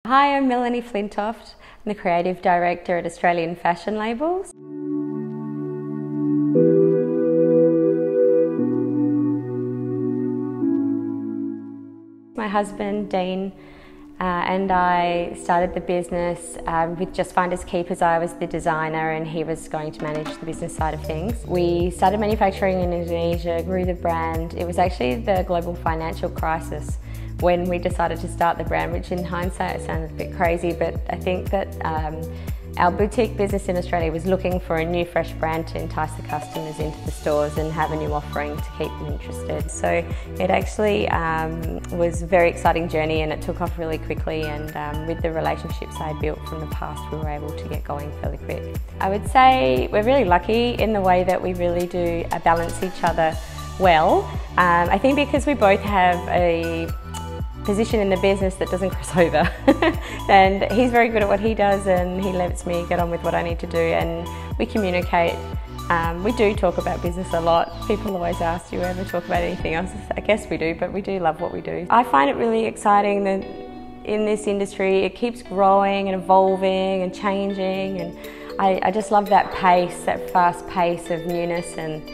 Hi, I'm Melanie Flintoft. I'm the Creative Director at Australian Fashion Labels. My husband, Dean, and I started the business with just finders keepers. I was the designer and he was going to manage the business side of things. We started manufacturing in Indonesia, grew the brand. It was actually the global financial crisis when we decided to start the brand, which in hindsight sounded a bit crazy, but I think that our boutique business in Australia was looking for a new fresh brand to entice the customers into the stores and have a new offering to keep them interested. So it actually was a very exciting journey and it took off really quickly, and with the relationships I built from the past we were able to get going fairly quick. I would say we're really lucky in the way that we really do balance each other well. I think because we both have a position in the business that doesn't cross over and he's very good at what he does and he lets me get on with what I need to do, and we communicate. We do talk about business a lot. People always ask, do you ever talk about anything else? I guess we do, but we do love what we do. I find it really exciting that in this industry it keeps growing and evolving and changing, and I just love that pace, that fast pace of newness. And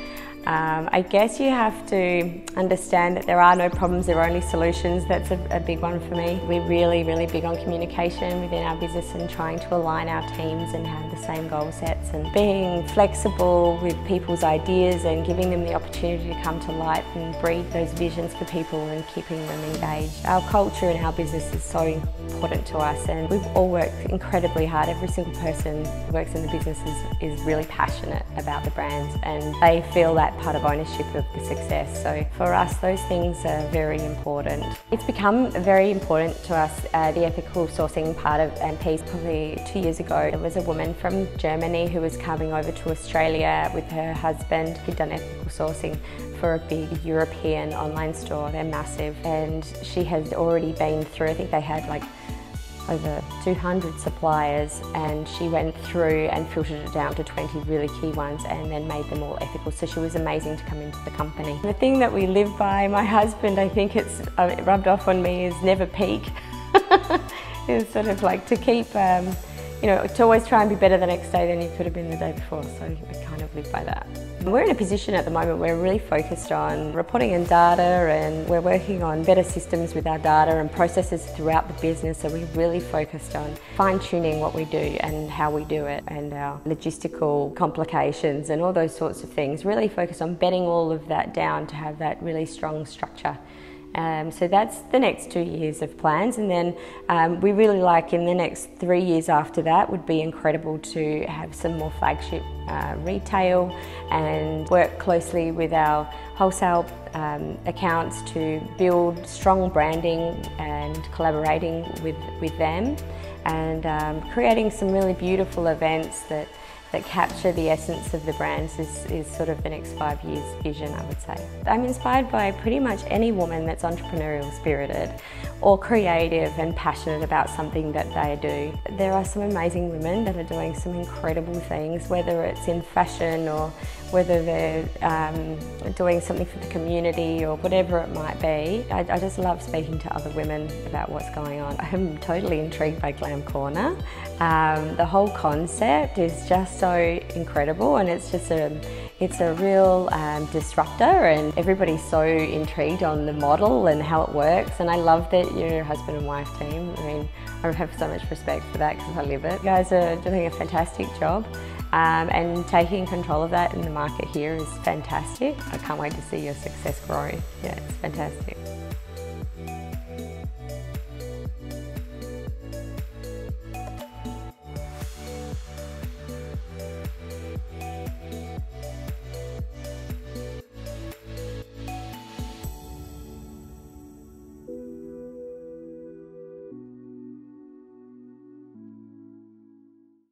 I guess you have to understand that there are no problems, there are only solutions. That's a big one for me. We're really, really big on communication within our business and trying to align our teams and have the same goal sets, and being flexible with people's ideas and giving them the opportunity to come to light and breed those visions for people and keeping them engaged. Our culture and our business is so important to us, and we've all worked incredibly hard. Every single person who works in the business is really passionate about the brands, and they feel that part of ownership of the success. So for us, those things are very important. It's become very important to us, the ethical sourcing part of and piece. Probably 2 years ago, there was a woman from Germany who was coming over to Australia with her husband. He'd done ethical sourcing for a big European online store. They're massive, and she had already been through, I think they had like over 200 suppliers, and she went through and filtered it down to 20 really key ones and then made them all ethical. So she was amazing to come into the company. The thing that we live by, my husband, I think it rubbed off on me, is never peak. It's sort of like to keep, you know, to always try and be better the next day than you could have been the day before. So we kind of live by that. We're in a position at the moment where we're really focused on reporting and data, and we're working on better systems with our data and processes throughout the business. So we're really focused on fine-tuning what we do and how we do it, and our logistical complications and all those sorts of things. Really focused on bedding all of that down to have that really strong structure. So that's the next 2 years of plans, and then we really like in the next 3 years after that would be incredible to have some more flagship retail and work closely with our wholesale accounts to build strong branding and collaborating with them, and creating some really beautiful events that capture the essence of the brands is sort of the next 5 years vision, I would say. I'm inspired by pretty much any woman that's entrepreneurial spirited or creative and passionate about something that they do. There are some amazing women that are doing some incredible things, whether it's in fashion or whether they're doing something for the community or whatever it might be. I just love speaking to other women about what's going on. I'm totally intrigued by GlamCorner. The whole concept is just so incredible, and it's a real disruptor, and everybody's so intrigued on the model and how it works. And I love that you're a husband and wife team. I mean, I have so much respect for that because I live it. You guys are doing a fantastic job, and taking control of that in the market here is fantastic. I can't wait to see your success grow. Yeah, it's fantastic.